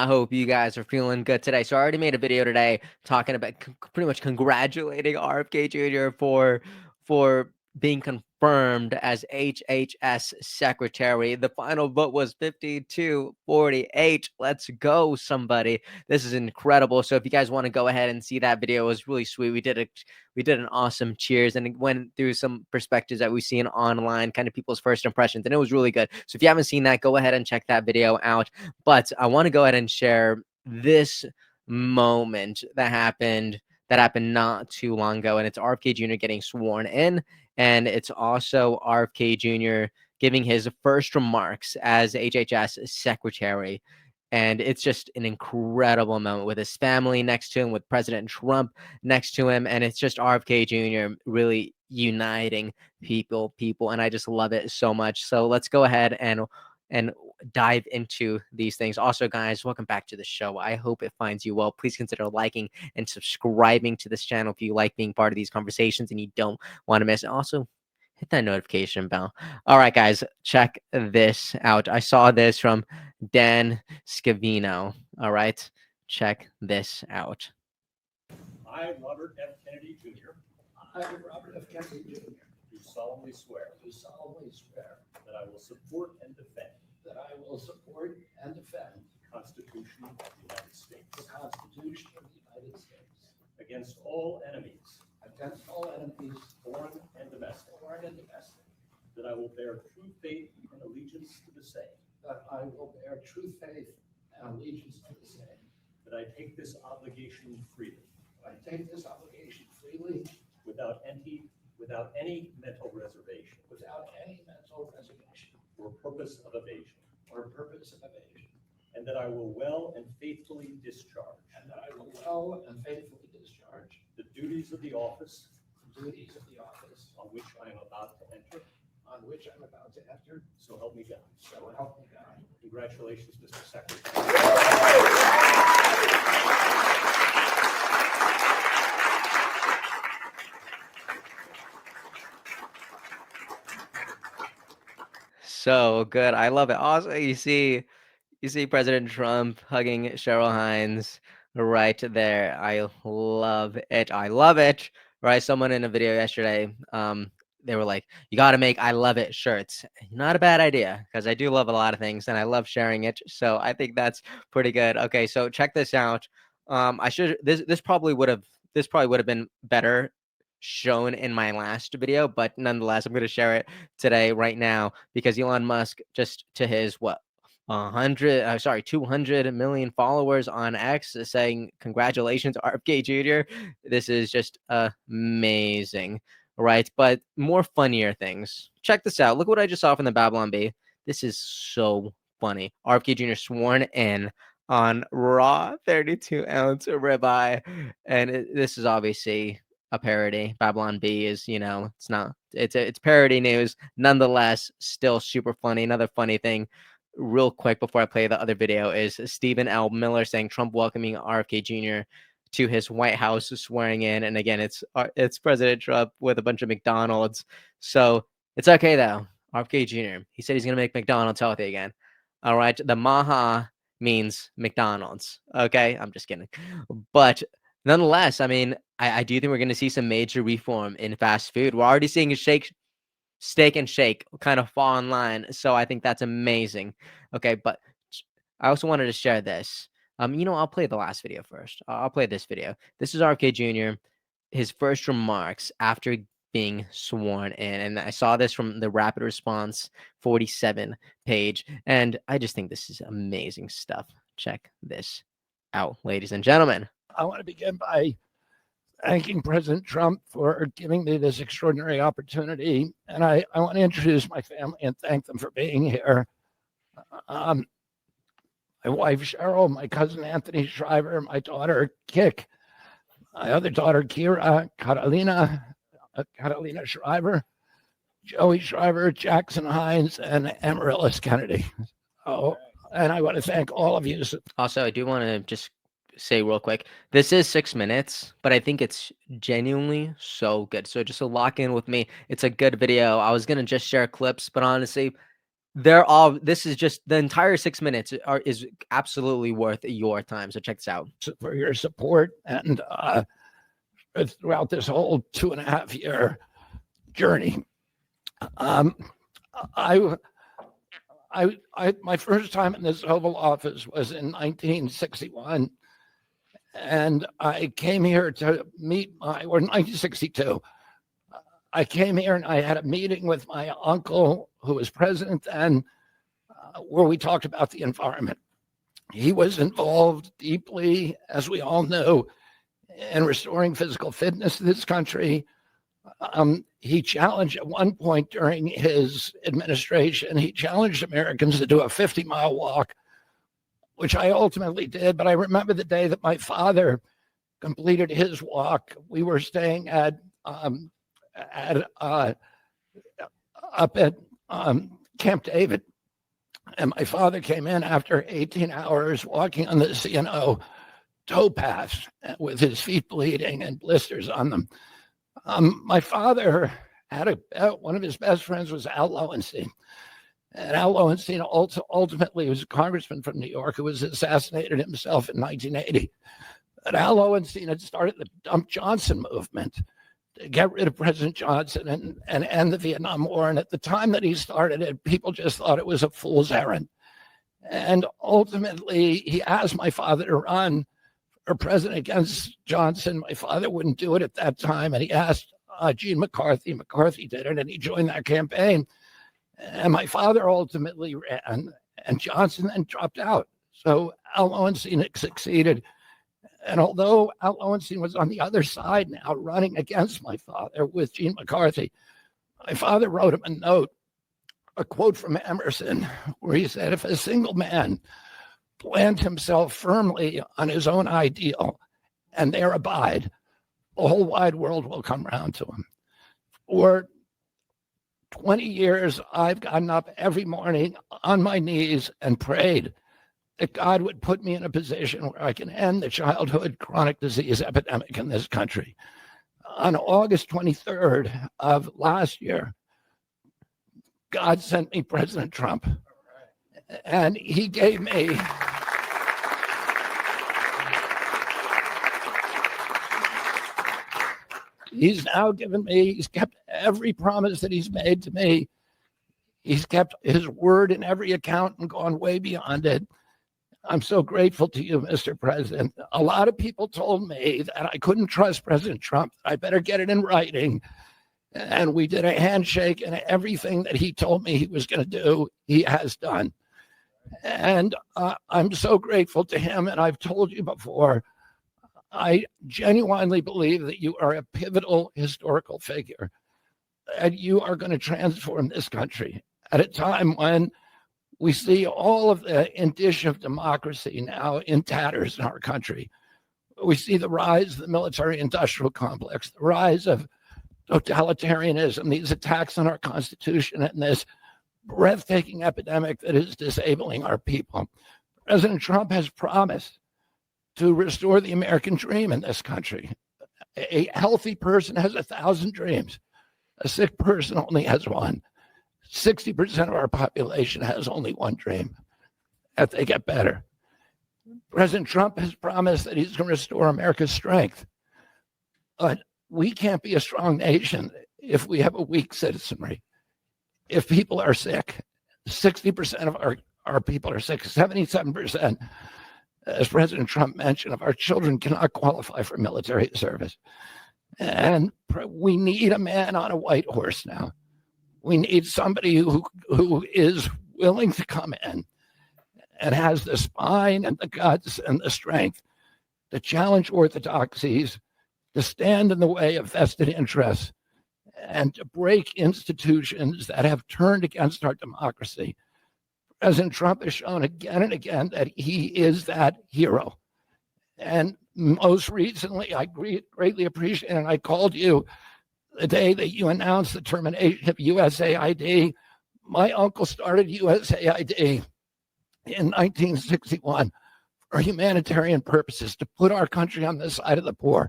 I hope you guys are feeling good today. So I already made a video today talking about pretty much congratulating RFK Jr. for being confirmed as HHS secretary. The final vote was 52-48. Let's go, somebody. This is incredible. So if you guys want to go ahead and see that video, it was really sweet. We did an awesome cheers and went through some perspectives that we've seen online, kind of people's first impressions, and it was really good. So if you haven't seen that, go ahead and check that video out. But I want to go ahead and share this moment that happened not too long ago, and it's RFK Jr. getting sworn in, and it's also RFK Jr. giving his first remarks as HHS secretary. And it's just an incredible moment with his family next to him, with President Trump next to him, and it's just RFK Jr. really uniting people, and I just love it so much. So let's go ahead and dive into these things. Also, guys, welcome back to the show. I hope it finds you well. Please consider liking and subscribing to this channel if you like being part of these conversations and you don't want to miss it. Also, hit that notification bell. All right, guys, check this out. I saw this from Dan Scavino. All right, check this out. I, Robert F. Kennedy Jr. I, Robert F. Kennedy Jr. Do solemnly swear that I will support and defend the Constitution of the United States against all enemies, foreign and domestic, that I will bear true faith and allegiance to the same, that I take this obligation freely, without any mental reservation or purpose of evasion, and that I will well and faithfully discharge the duties of the office on which I am about to enter. So help me God. Congratulations, Mr. Secretary. So good. I love it. Also, you see President Trump hugging Cheryl Hines right there. I love it. I love it. Right? Someone in a video yesterday, they were like, "You got to make I love it shirts." Not a bad idea, because I do love a lot of things and I love sharing it. So I think that's pretty good. Okay, so check this out. This probably would have been better shown in my last video, but nonetheless, I'm going to share it today right now, because Elon Musk, just to his 200 million followers on X, saying congratulations, RFK Jr. This is just amazing, right? But more funnier things. Check this out. Look what I just saw from the Babylon Bee. This is so funny. RFK Jr. sworn in on raw 32-ounce ribeye, and this is obviously a parody. Babylon Bee is, it's parody news. Nonetheless, still super funny. Another funny thing, real quick before I play the other video, is Stephen L. Miller saying Trump welcoming RFK Jr. to his White House, swearing in. And again, it's President Trump with a bunch of McDonald's. So it's okay though. RFK Jr. He said he's gonna make McDonald's healthy again. All right, the Maha means McDonald's. Okay, I'm just kidding, but nonetheless, I mean, I do think we're going to see some major reform in fast food. We're already seeing Steak and Shake kind of fall in line. So I think that's amazing. Okay, but I also wanted to share this. I'll play the last video first. I'll play this video. This is RFK Jr., his first remarks after being sworn in. And I saw this from the Rapid Response 47 page. And I just think this is amazing stuff. Check this out, ladies and gentlemen. I want to begin by thanking President Trump for giving me this extraordinary opportunity. And I want to introduce my family and thank them for being here. My wife, Cheryl, my cousin, Anthony Shriver, my daughter, Kik, my other daughter, Kira, Catalina Shriver, Joey Shriver, Jackson Hines, and Amaryllis Kennedy. Oh, and I want to thank all of you. Also, I do want to just say real quick, this is 6 minutes, but I think it's genuinely so good. So just to lock in with me, it's a good video. I was going to just share clips, but honestly, This is just the entire 6 minutes is absolutely worth your time. So check this out. For your support and throughout this whole 2.5-year journey. My first time in this Oval Office was in 1961, and I came here to meet or 1962. I came here and I had a meeting with my uncle, who was president then, where we talked about the environment. He was involved deeply, as we all know, in restoring physical fitness to this country. He challenged at one point during his administration, he challenged Americans to do a 50-mile walk, which I ultimately did. But I remember the day that my father completed his walk. We were staying up at Camp David. And my father came in after 18 hours walking on the C&O towpath with his feet bleeding and blisters on them. My father had one of his best friends was Al Lowenstein. And Al Lowenstein ultimately was a congressman from New York who was assassinated himself in 1980. But Al Lowenstein had started the Dump Johnson movement to get rid of President Johnson and end the Vietnam War. And at the time that he started it, people just thought it was a fool's errand. And ultimately, he asked my father to run for president against Johnson. My father wouldn't do it at that time. And he asked Gene McCarthy. McCarthy did it, and he joined that campaign. And my father ultimately ran, and Johnson then dropped out. So Al Lowenstein succeeded. And although Al Lowenstein was on the other side now, running against my father with Gene McCarthy, my father wrote him a note, a quote from Emerson, where he said, if a single man plant himself firmly on his own ideal and there abide, the whole wide world will come round to him. For 20 years, I've gotten up every morning on my knees and prayed that God would put me in a position where I can end the childhood chronic disease epidemic in this country. On August 23rd of last year, God sent me President Trump. And he gave me he's now given me, he's kept every promise that he's made to me. He's kept his word in every account and gone way beyond it. I'm so grateful to you, Mr. President. A lot of people told me that I couldn't trust President Trump. I better get it in writing. And we did a handshake, and everything that he told me he was going to do, he has done. And I'm so grateful to him. And I've told you before, I genuinely believe that you are a pivotal historical figure, and you are going to transform this country at a time when we see all of the indicia of democracy now in tatters in our country. We see the rise of the military-industrial complex, the rise of totalitarianism, these attacks on our Constitution, and this breathtaking epidemic that is disabling our people. President Trump has promised to restore the American dream in this country. A healthy person has 1,000 dreams. A sick person only has one. 60% of our population has only one dream, that they get better. President Trump has promised that he's going to restore America's strength. But we can't be a strong nation if we have a weak citizenry. If people are sick, 60% of our people are sick, 77%, as President Trump mentioned, of our children cannot qualify for military service. And we need a man on a white horse now. We need somebody who is willing to come in and has the spine and the guts and the strength to challenge orthodoxies, to stand in the way of vested interests, and to break institutions that have turned against our democracy. President Trump has shown again and again that he is that hero. And most recently, I greatly appreciate, and I called you the day that you announced the termination of USAID. My uncle started USAID in 1961 for humanitarian purposes, to put our country on the side of the poor.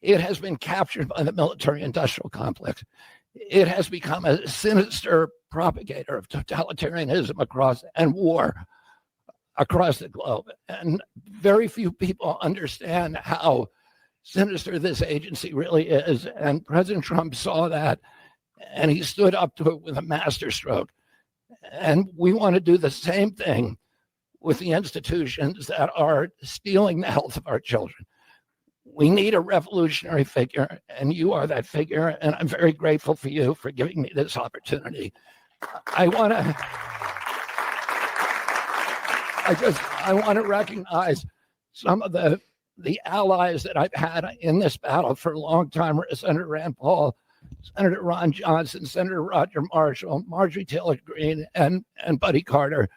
It has been captured by the military-industrial complex. It has become a sinister propagator of totalitarianism and war across the globe. And very few people understand how sinister this agency really is. And President Trump saw that, and he stood up to it with a masterstroke. And we want to do the same thing with the institutions that are stealing the health of our children. We need a revolutionary figure, and you are that figure. And I'm very grateful for you for giving me this opportunity. I want to recognize some of the allies that I've had in this battle for a long time: Senator Rand Paul, Senator Ron Johnson, Senator Roger Marshall, Marjorie Taylor Greene, and Buddy Carter,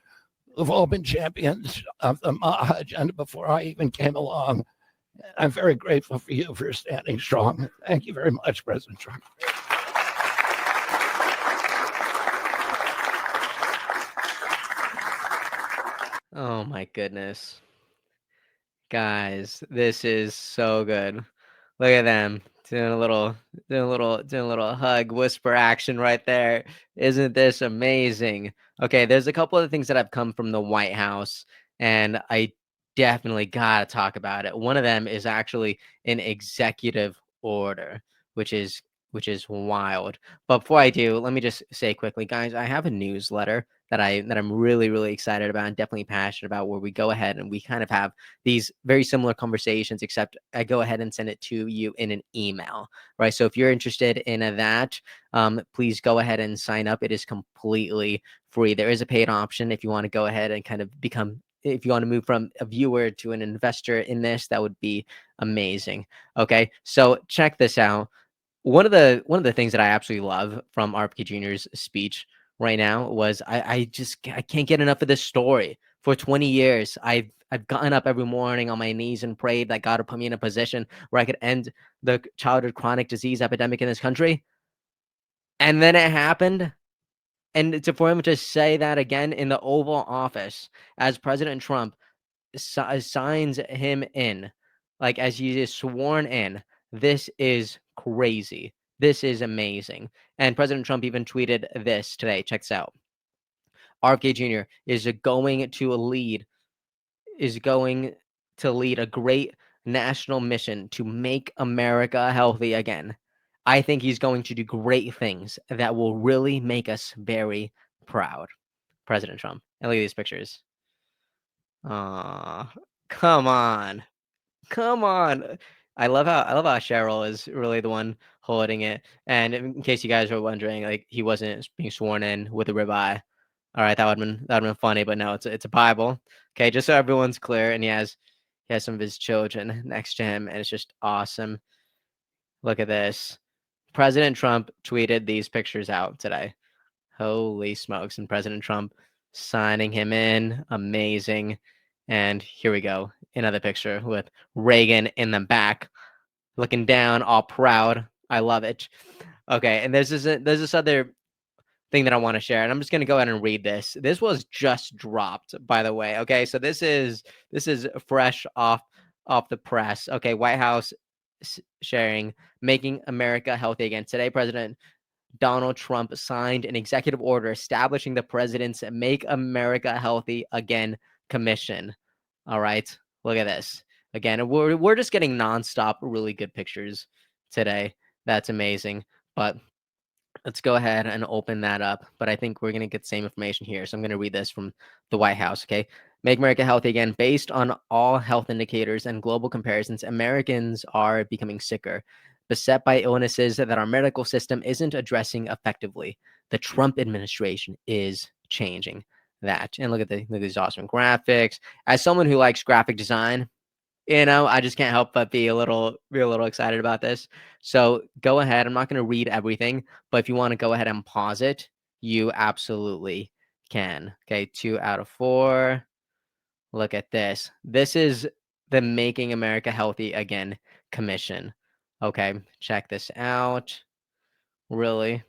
who've all been champions of the MAHA agenda before I even came along. I'm very grateful for you for standing strong. Thank you very much, President Trump. Oh my goodness. Guys, this is so good. Look at them doing a little hug whisper action right there. Isn't this amazing? Okay, there's a couple of things that have come from the White House, and I definitely gotta talk about it. One of them is actually an executive order, which is wild. But before I do, let me just say quickly, guys, I have a newsletter that I'm really excited about and definitely passionate about, where we go ahead and we kind of have these very similar conversations, except I go ahead and send it to you in an email, right? So if you're interested in that, please go ahead and sign up. It is completely free. There is a paid option if you want to go ahead and kind of if you want to move from a viewer to an investor in this, that would be amazing. Okay, so check this out. One of the things that I absolutely love from RFK Jr.'s speech right now was I can't get enough of this story. For 20 years, I've gotten up every morning on my knees and prayed that God would put me in a position where I could end the childhood chronic disease epidemic in this country. And then it happened. And for him to say that again in the Oval Office as President Trump signs him in, like as he is sworn in, this is crazy. This is amazing. And President Trump even tweeted this today. Check this out. RFK Jr. is going to lead a great national mission to make America healthy again. I think he's going to do great things that will really make us very proud. President Trump. And look at these pictures. Aw, come on. Come on. I love how Cheryl is really the one holding it. And in case you guys were wondering, like, he wasn't being sworn in with a ribeye. All right, that would have been funny, but no, it's a Bible. Okay, just so everyone's clear, and he has some of his children next to him, and it's just awesome. Look at this. President Trump tweeted these pictures out today. Holy smokes. And President Trump signing him in. Amazing. And here we go. Another picture with Reagan in the back, looking down, all proud. I love it. Okay, and there's this other thing that I want to share, and I'm just going to go ahead and read this. This was just dropped, by the way. Okay, so this is fresh off the press. Okay, White House sharing making America healthy again. Today, President Donald Trump signed an executive order establishing the president's Make America Healthy Again Commission. All right, look at this. Again, we're just getting nonstop really good pictures today. That's amazing. But let's go ahead and open that up. But I think we're going to get the same information here. So I'm going to read this from the White House. Okay. Make America Healthy Again. Based on all health indicators and global comparisons, Americans are becoming sicker, beset by illnesses that our medical system isn't addressing effectively. The Trump administration is changing that. And look at these awesome graphics. As someone who likes graphic design, I just can't help but be a little excited about this. So go ahead. I'm not going to read everything, but if you want to go ahead and pause it, you absolutely can. Okay, 2 out of 4. Look at this. This is the Making America Healthy Again Commission. Okay, check this out. Really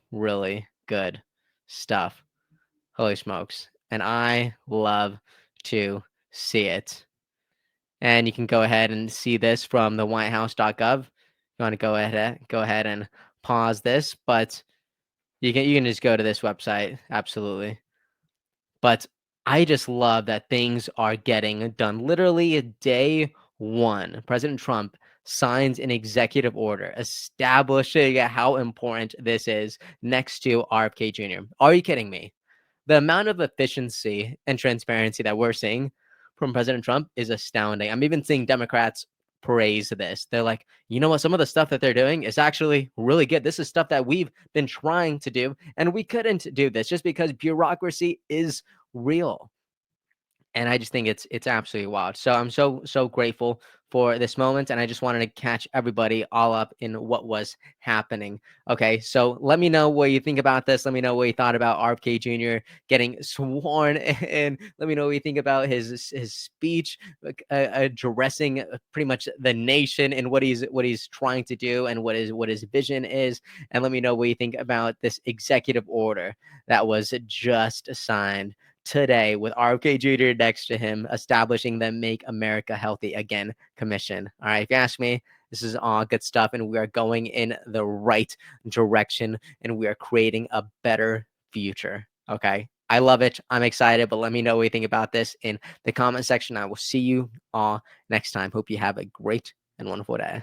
good stuff. Holy smokes. And I love to see it. And you can go ahead and see this from the whitehouse.gov. You want to go ahead and pause this, but You can just go to this website. Absolutely. But I just love that things are getting done. Literally day one, President Trump signs an executive order establishing how important this is next to RFK Jr. Are you kidding me? The amount of efficiency and transparency that we're seeing from President Trump is astounding. I'm even seeing Democrats praise this. They're like, you know what? Some of the stuff that they're doing is actually really good. This is stuff that we've been trying to do, and we couldn't do this just because bureaucracy is real. And I just think it's absolutely wild. So I'm so grateful for this moment, and I just wanted to catch everybody all up in what was happening. Okay, so let me know what you think about this. Let me know what you thought about RFK Jr. getting sworn, and let me know what you think about his speech addressing pretty much the nation and what he's trying to do and what his vision is. And let me know what you think about this executive order that was just signed today with RFK Jr. next to him, establishing the Make America Healthy Again Commission. All right, if you ask me, this is all good stuff, and we are going in the right direction, and we are creating a better future. Okay, I love it. I'm excited, but let me know what you think about this in the comment section. I will see you all next time. Hope you have a great and wonderful day.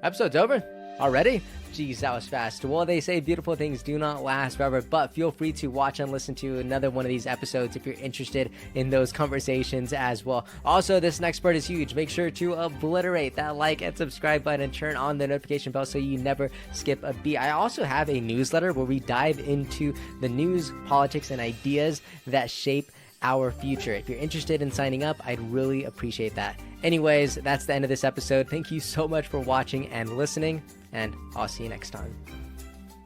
Episode's over already? Geez, that was fast. Well, they say beautiful things do not last forever, but feel free to watch and listen to another one of these episodes if you're interested in those conversations as well. Also, this next part is huge. Make sure to obliterate that like and subscribe button and turn on the notification bell so you never skip a beat. I also have a newsletter where we dive into the news, politics, and ideas that shape our future. If you're interested in signing up, I'd really appreciate that. Anyways, that's the end of this episode. Thank you so much for watching and listening, and I'll see you next time.